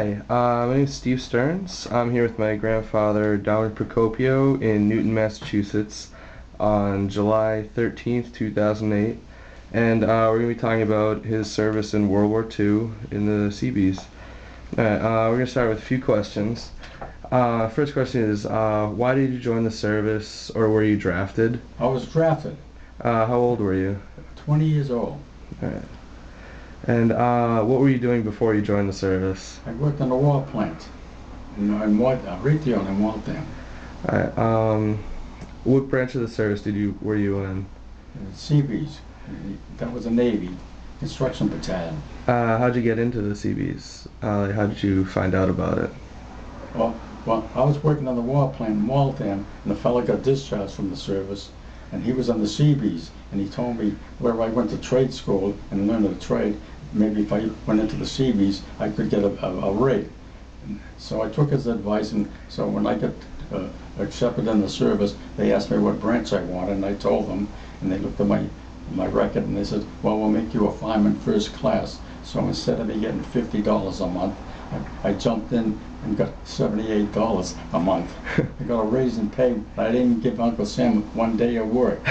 Hi, my name is Steve Stearns. I'm here with my grandfather, Donald Procopio, in Newton, Massachusetts, on July 13th, 2008. And we're going to be talking about his service in World War II in the Seabees. Alright, we're going to start with a few questions. First question is, why did you join the service, or were you drafted? I was drafted, How old were you? 20 years old. Alright. And what were you doing before you joined the service? I worked on a war plant in Raytheon in Waltham, Alright, what branch of the service were you in? Seabees. That was a Navy construction battalion. How'd you get into the Seabees? How did you find out about it? Well, I was working on the war plant in Waltham, and the fellow got discharged from the service, and he was on the Seabees, and he told me where I went to trade school and learned a trade, maybe if I went into the Seabees, I could get a rate. So I took his advice, and so when I got accepted in the service, they asked me what branch I wanted, and I told them, and they looked at my record, and they said, well, we'll make you a fireman first class. So instead of me getting $50 a month, I jumped in and got $78 a month. I got a raise in pay. I didn't give Uncle Sam one day of work.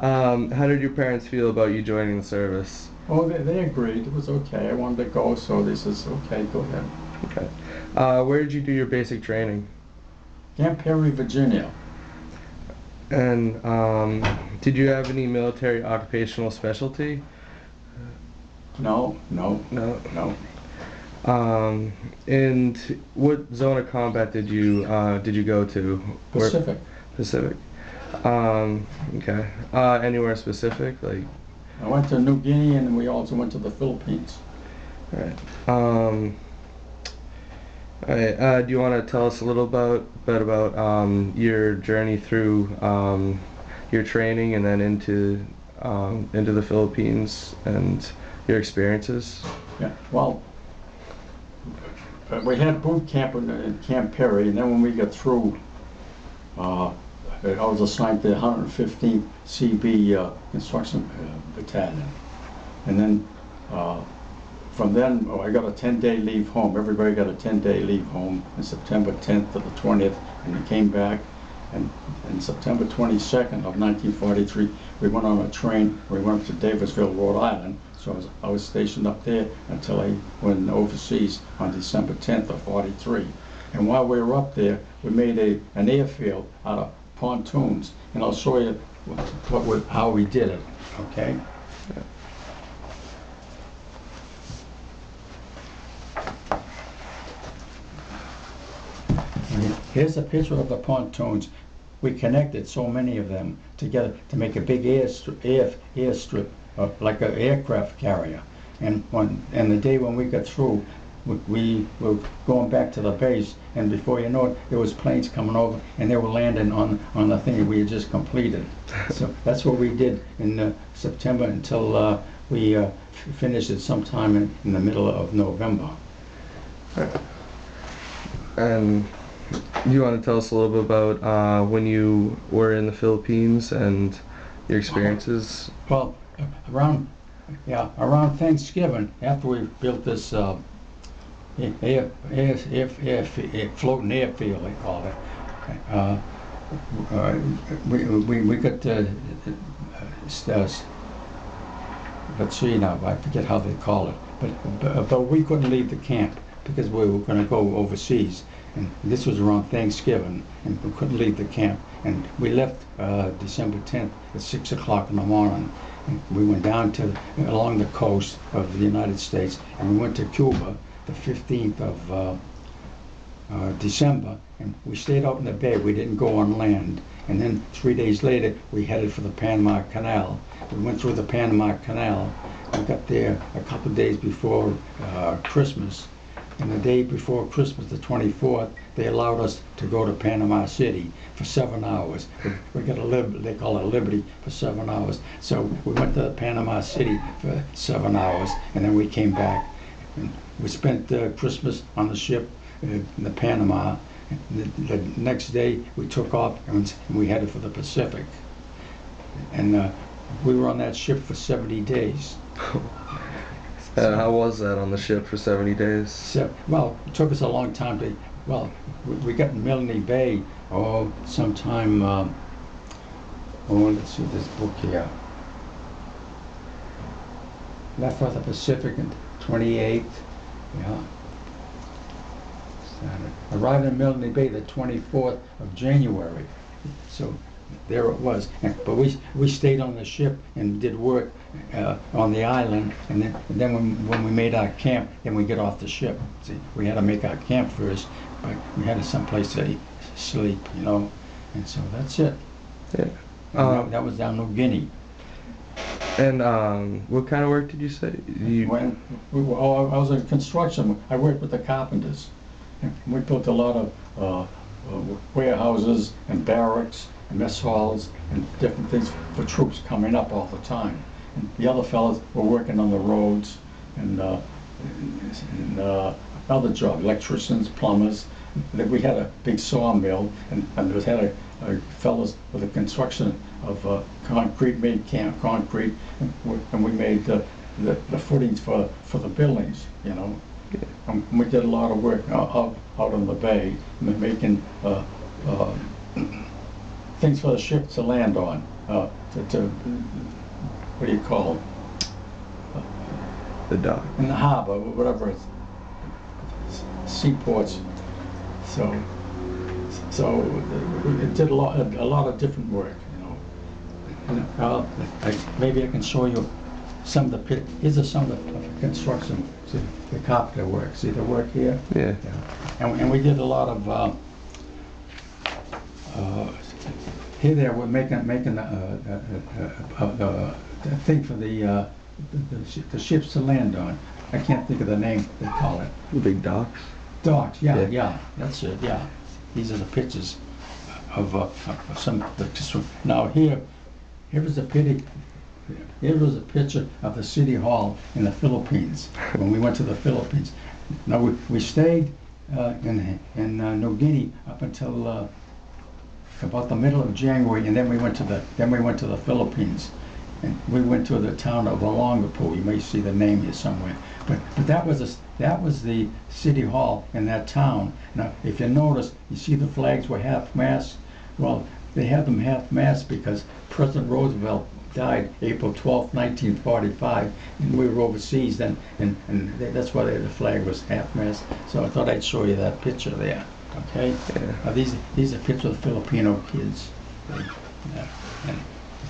How did your parents feel about you joining the service? Oh, they agreed. It was okay. I wanted to go, so they said, okay, go ahead. Okay. Where did you do your basic training? Camp Perry, Virginia. And did you have any military occupational specialty? No. No. And what zone of combat did you go to? Pacific. Pacific. Okay. Anywhere specific, like? I went to New Guinea, and we also went to the Philippines. All right. All right. Do you want to tell us a little bit about your journey through your training and then into the Philippines and your experiences? Yeah. Well, we had boot camp in Camp Perry, and then when we got through, I was assigned to the 115th CB Construction Battalion. And then from then, I got a 10-day leave home. Everybody got a 10-day leave home on September 10th to the 20th, and we came back. And September 22nd of 1943, we went on a train. We went up to Davisville, Rhode Island. So I was stationed up there until I went overseas on December 10th of 43. And while we were up there, we made an airfield out of pontoons, and I'll show you how we did it. Okay. Here's a picture of the pontoons. We connected so many of them together to make a big airstrip, like an aircraft carrier. And the day when we got through, we were going back to the base, and before you know it, there was planes coming over, and they were landing on the thing we had just completed. So that's what we did in September until we finished it sometime in the middle of November. And do you want to tell us a little bit about when you were in the Philippines and your experiences? Well, around Thanksgiving, after we built this floating airfield, they called it, we got let's see now, I forget how they call it, but we couldn't leave the camp because we were going to go overseas. And this was around Thanksgiving, and we couldn't leave the camp. And we left December 10th at 6 o'clock in the morning. And we went down along the coast of the United States, and we went to Cuba the 15th of December. And we stayed out in the bay. We didn't go on land. And then 3 days later, we headed for the Panama Canal. We went through the Panama Canal. We got there a couple of days before Christmas. And the day before Christmas, the 24th, they allowed us to go to Panama City for 7 hours. We got they call it Liberty for 7 hours. So we went to Panama City for 7 hours, and then we came back. And we spent Christmas on the ship in the Panama. The next day, we took off, and we headed for the Pacific. And we were on that ship for 70 days. How was that on the ship for 70 days? So, well, it took us a long time to, well, we got in Milne Bay, sometime, let's see this book here. Left for the Pacific in 28th, yeah. Arrived in Milne Bay the 24th of January. So there it was. But we stayed on the ship and did work on the island, and then when we made our camp, then we get off the ship. See, we had to make our camp first, but we had someplace to sleep, you know. And so that's it. Yeah. That was down New Guinea. And what kind of work did you say? When I was in construction, I worked with the carpenters. We built a lot of warehouses and barracks and mess halls and different things for troops coming up all the time. And the other fellows were working on the roads and other jobs, electricians, plumbers. We had a big sawmill, and there had a fellows with the construction of concrete, made concrete, and we made the footings for the buildings, you know. And we did a lot of work out on the bay, making things for the ship to land on, what do you call them? The dock. In the harbor, whatever it's, seaports. So it did a lot of different work, you know. And, maybe I can show you some of the pit. These are some of the construction. See, the carpenter work. See the work here? Yeah. And we did a lot of. Here there we're making the thing for the ships to land on. I can't think of the name they call it. The big docks. Docks, yeah, that's it, yeah. These are the pictures of some of the. Now here is a pity. Here was a picture of the city hall in the Philippines when we went to the Philippines. Now we stayed in New Guinea up until about the middle of January, and then we went to the Philippines, and we went to the town of Olongapo. You may see the name here somewhere, but that was the city hall in that town. Now, if you notice, you see the flags were half-mast. Well, they had them half-mast because President Roosevelt died April 12, 1945, and we were overseas then, and that's why the flag was half-mast. So I thought I'd show you that picture there. Okay. Yeah. These are pictures of Filipino kids. And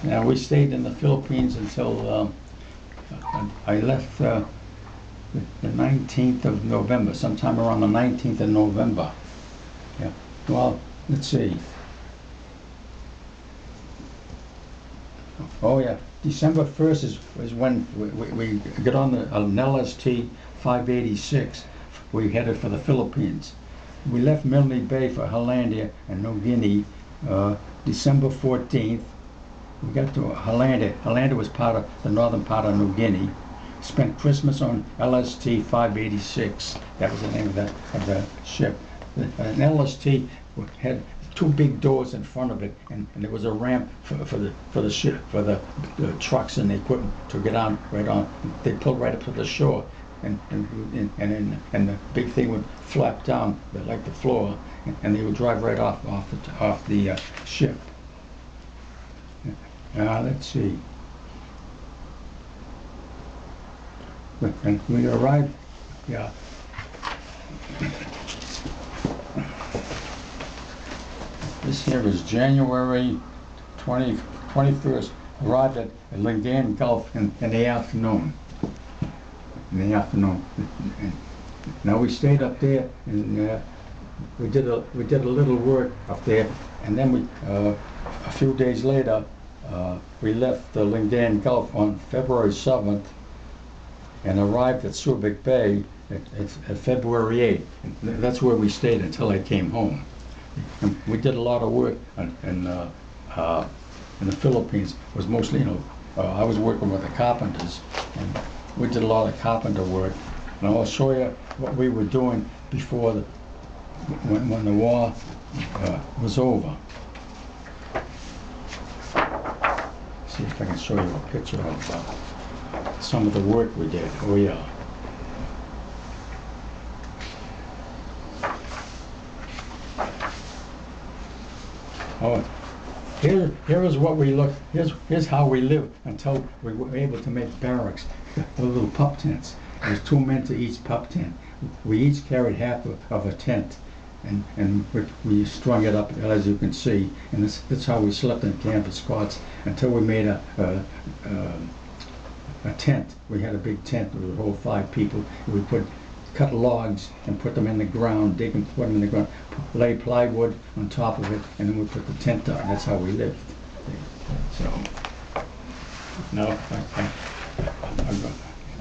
now we stayed in the Philippines until I left the 19th of November, sometime around the 19th of November. Yeah. Well, let's see. Oh yeah, December 1st is when we got on an LST 586. We headed for the Philippines. We left Milne Bay for Hollandia and New Guinea December 14th. We got to Hollandia. Hollandia was part of the northern part of New Guinea. Spent Christmas on LST 586. That was the name of the ship. An LST had two big doors in front of it, and there was a ramp for the ship, for the trucks and the equipment to get on right on. They pulled right up to the shore, and the big thing would flap down like the floor, and they would drive right off the ship. Let's see. And we arrived. Yeah. This here is January 21st. Arrived at Lingayen Gulf in the afternoon. Now we stayed up there, and we did a little work up there, and then a few days later we left the Lingayen Gulf on February 7th and arrived at Subic Bay at February 8th. And that's where we stayed until I came home. And we did a lot of work in the Philippines. It was mostly, I was working with the carpenters, and we did a lot of carpenter work. And I'll show you what we were doing before when the war was over. See if I can show you a picture of some of the work we did. Oh yeah. Oh, here is what we look. Here's how we live until we were able to make barracks, the little pup tents. There's 2 men to each pup tent. We each carried half of a tent, and we strung it up, as you can see. And that's how we slept in campus cots until we made a tent. We had a big tent. We would hold 5 people. We cut logs and put them in the ground, dig and put them in the ground, lay plywood on top of it, and then we put the tent on. That's how we lived. So now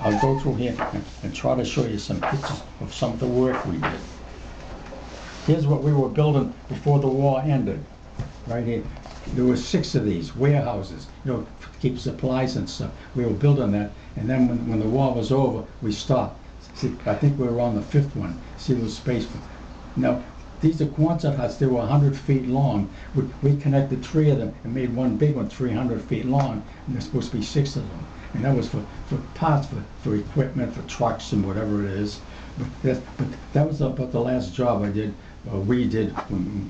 I'll go through here and try to show you some pictures of some of the work we did. Here's what we were building before the war ended. Right here. There were 6 of these warehouses, to keep supplies and stuff. We were building that, and then when the war was over, we stopped. See, I think we were on the 5th one. See the space. Now, these are Quonset huts. They were 100 feet long. We connected 3 of them and made one big one 300 feet long, and there's supposed to be 6 of them. And that was for parts, for equipment, for trucks and whatever it is. But that was about the last job we did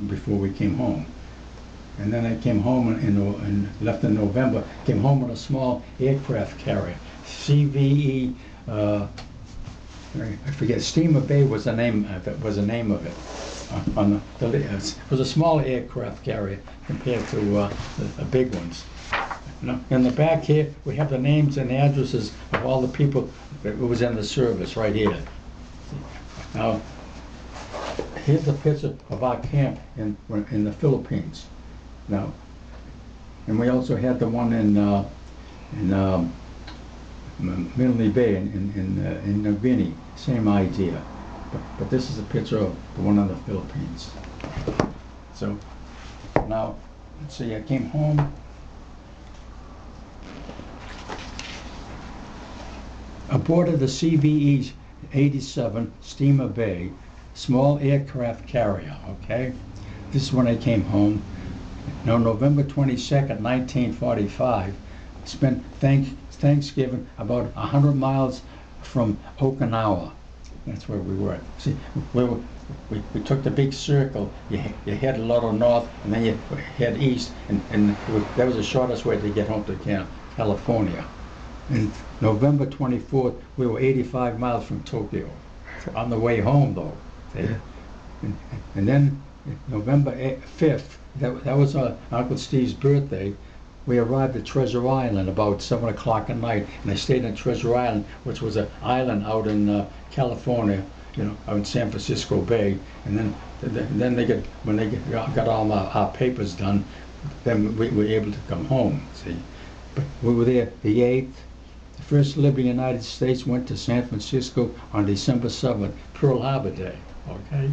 before we came home. And then I came home and left in November. Came home on a small aircraft carrier, CVE. I forget. Steamer Bay was the name of it. It was a small aircraft carrier compared to the big ones. In the back here, we have the names and addresses of all the people that was in the service right here. Now, here's a picture of our camp in the Philippines. Now, and we also had the one in Manly Bay in New Guinea. Same idea. But this is a picture of the one in the Philippines. So now, let's see, I came home. Aboarded the CVE 87 Steamer Bay, small aircraft carrier, okay? This is when I came home. Now, November 22nd, 1945, spent Thanksgiving about 100 miles from Okinawa. That's where we were. See, we took the big circle. You head a little north, and then you head east, and that was the shortest way to get home to California. And November 24th, we were 85 miles from Tokyo. On the way home, though. Yeah. And then November 5th, that was Uncle Steve's birthday. We arrived at Treasure Island about 7 o'clock at night, and I stayed in Treasure Island, which was an island out in California, out in San Francisco Bay. And then when they got all our papers done, then we were able to come home. See, but we were there the 8th. The First Liberty United States went to San Francisco on December 7th, Pearl Harbor Day. Okay,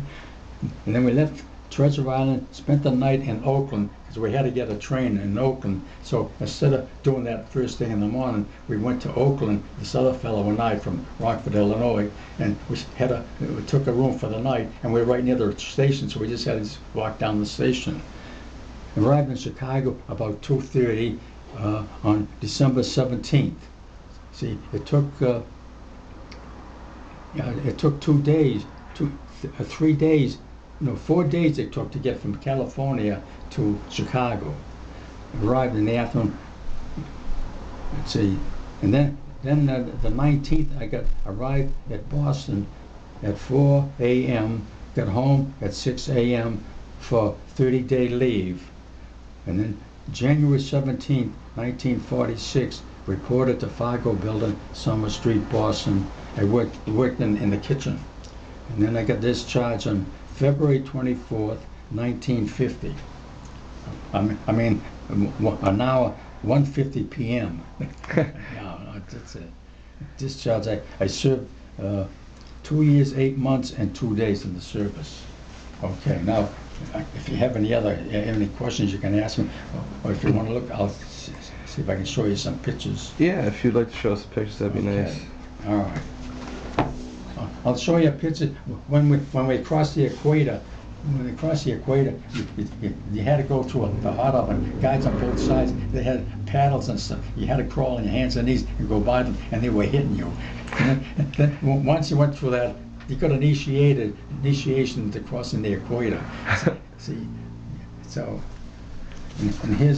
and then we left Treasure Island, spent the night in Oakland, because we had to get a train in Oakland. So instead of doing that first thing in the morning, we went to Oakland, this other fellow and I from Rockford, Illinois, and we took a room for the night, and we were right near the station, so we just had to walk down the station. Arrived in Chicago about 2:30 on December 17th. See, it took 2 days, 3 days, 4 days it took to get from California to Chicago. Arrived in the afternoon. Let's see, and then the 19th I arrived at Boston at 4 a.m. Got home at 6 a.m. for 30-day leave, and then January 17th, 1946. Reported to Fargo Building, Summer Street, Boston. I worked in the kitchen. And then I got discharged on February 24th, 1950. I mean, an hour, 1:50 p.m. No, that's it. Discharge. I served 2 years, 8 months, and 2 days in the service. Okay, now, if you have any questions, you can ask me. Or if you want to look, I'll see if I can show you some pictures. Yeah, if you'd like to show us some pictures, that'd be nice. All right. I'll show you a picture when we crossed the equator. When we crossed the equator, you had to go through the hot oven. Guys on both sides, they had paddles and stuff. You had to crawl on your hands and knees and go by them, and they were hitting you. And then once you went through that, you got initiation to crossing the equator. See, so And here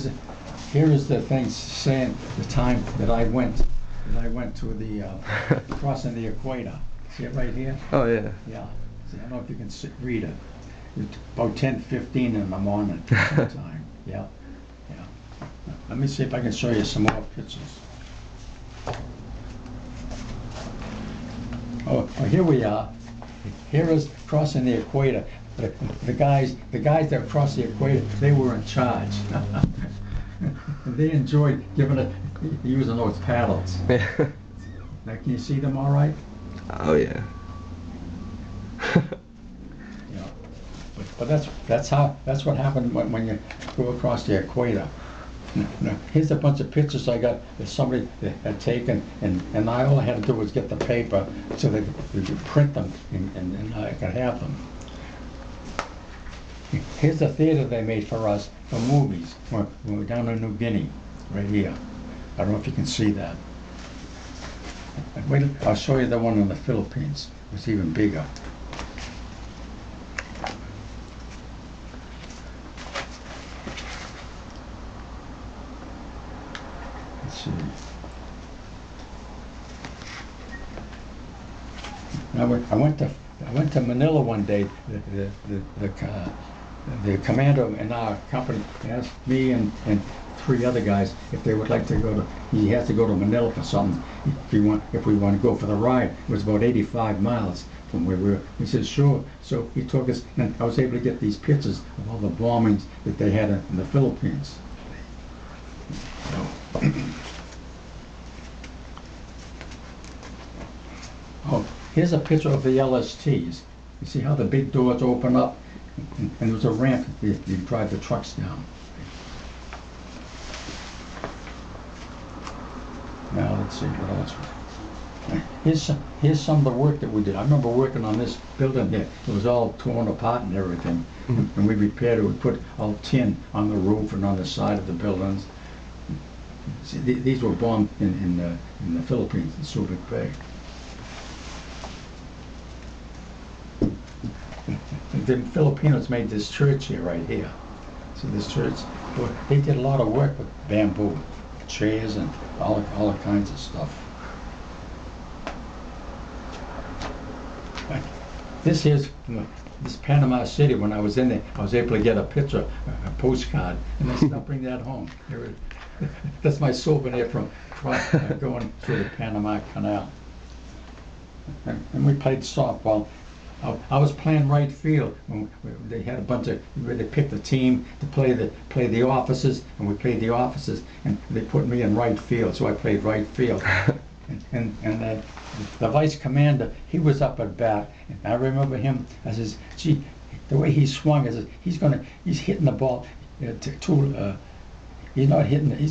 is the thing saying the time that I went to the crossing the equator. See it right here? Oh yeah. Yeah. See, I don't know if you can read it. It's about 10:15 in the morning sometime. Yeah. Yeah. Let me see if I can show you some more pictures. Oh, here we are. Here is crossing the equator. The guys that crossed the equator, they were in charge. And they enjoyed using those paddles. Yeah. Now, can you see them all right? Oh yeah. Yeah. But that's what happened when you go across the equator. Now, here's a bunch of pictures I got that somebody had taken, and all I had to do was get the paper so that we could print them, and I could have them. Here's the theater they made for us for movies. When we're down in New Guinea, right here. I don't know if you can see that. Wait, I'll show you the one in the Philippines. It's even bigger. Let's see. I went to Manila one day. The commander in our company asked me and three other guys if they would like to go to. He has to go to Manila for something. If we want to go for the ride, it was about 85 miles from where we were. He said sure. So he took us, and I was able to get these pictures of all the bombings that they had in the Philippines. Oh, here's a picture of the LSTs. You see how the big doors open up? And there was a ramp you drive the trucks down. Now let's see what else. Here's some of the work that we did. I remember working on this building here. It was all torn apart and everything. Mm-hmm. And we repaired it. We put all tin on the roof and on the side of the buildings. See, these were bombed in the Philippines, in Subic Bay. The Filipinos made this church here, right here. See this church? They did a lot of work with bamboo, chairs and all kinds of stuff. This Panama City. When I was in there, I was able to get a picture, a postcard, and I said, I'll bring that home. That's my souvenir from going through the Panama Canal. And we played softball. I was playing right field. They had a bunch of, they picked a team to play the officers, and we played the officers, and they put me in right field, so I played right field. and the vice commander, he was up at bat, and I remember him. I says, gee, the way he swung, I says, he's hitting the ball he's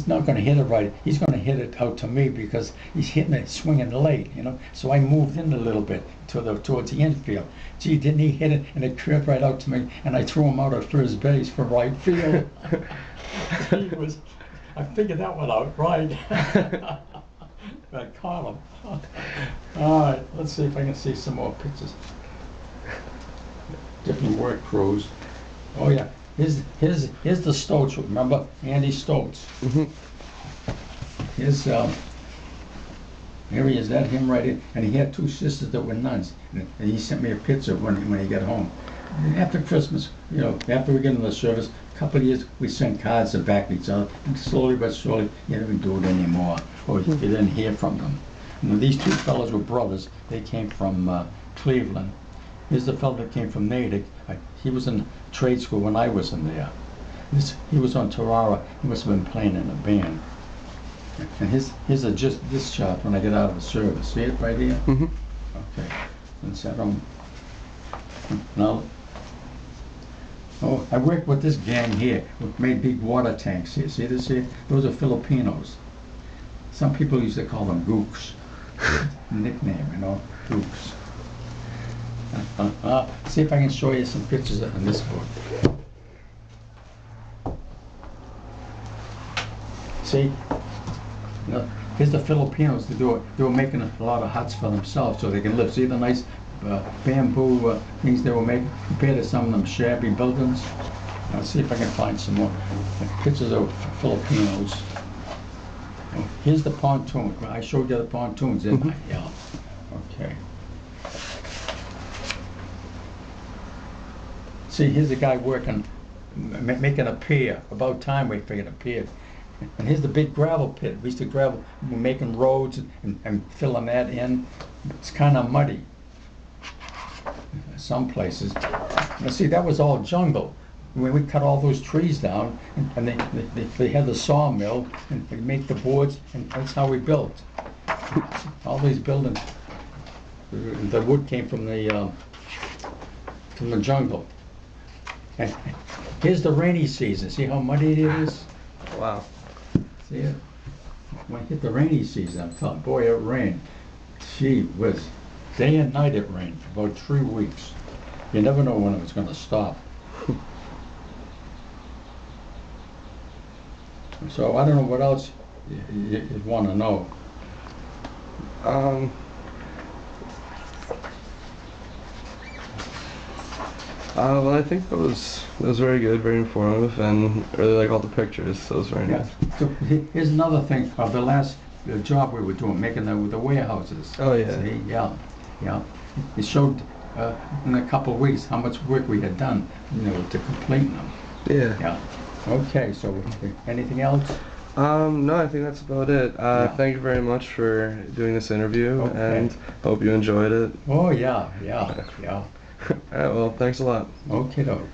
not going to hit it right. He's going to hit it out to me because he's hitting it, swinging late, you know. So I moved in a little bit towards the infield. Gee, didn't he hit it? And it curved right out to me, and I threw him out at first base for right field. I figured that one out, right? I caught him. All right, let's see if I can see some more pictures. Different work crews. Oh yeah. Here's the Stoltz. Remember Andy Stoltz? Mm-hmm. Here he is. That him right in. And he had two sisters that were nuns. And he sent me a picture when he got home. And after Christmas, you know, after we get in the service, a couple of years, we sent cards back to each other. And slowly but surely, you didn't do it anymore. Or you didn't hear from them. And these two fellows were brothers. They came from Cleveland. Here's the fellow that came from Natick. He was in trade school when I was in there. He was on Tarara. He must have been playing in a band. And here's this shot when I get out of the service. See it right here? Mm-hmm. Okay. And set them. Now, I worked with this gang here. We made big water tanks here. See this here? Those are Filipinos. Some people used to call them gooks. Nickname, you know, gooks. See if I can show you some pictures in this book. See, you know, here's the Filipinos. They were making a lot of huts for themselves so they can live. See the nice bamboo things they were making compared to some of them shabby buildings. Let's see if I can find some more pictures of Filipinos. Oh, here's the pontoon. I showed you the pontoons, didn't I? Yeah. Okay. See, here's a guy working, making a pier. About time we figured a pier. And here's the big gravel pit. We used to gravel, we're making roads and filling that in. It's kind of muddy. Some places. Now see, that was all jungle. When we cut all those trees down, and they had the sawmill, and they make the boards, and that's how we built. All these buildings, the wood came from the jungle. And here's the rainy season. See how muddy it is? Wow. See it? When it hit the rainy season, I'm telling, boy, it rained. Gee whiz. Day and night it rained for about 3 weeks. You never know when it was going to stop. So I don't know what else you'd want to know. Um, well, I think that was very good, very informative, and I really like all the pictures. So it was very Yeah. nice. So here's another thing of the last job we were doing, making the warehouses. Oh yeah. See? Yeah, yeah. It showed in a couple of weeks how much work we had done, to complete them. Yeah. Yeah. Okay. So anything else? No, I think that's about it. Yeah. Thank you very much for doing this interview, Okay. and hope you enjoyed it. Oh yeah, yeah, yeah. All right, well, thanks a lot. Okay, though.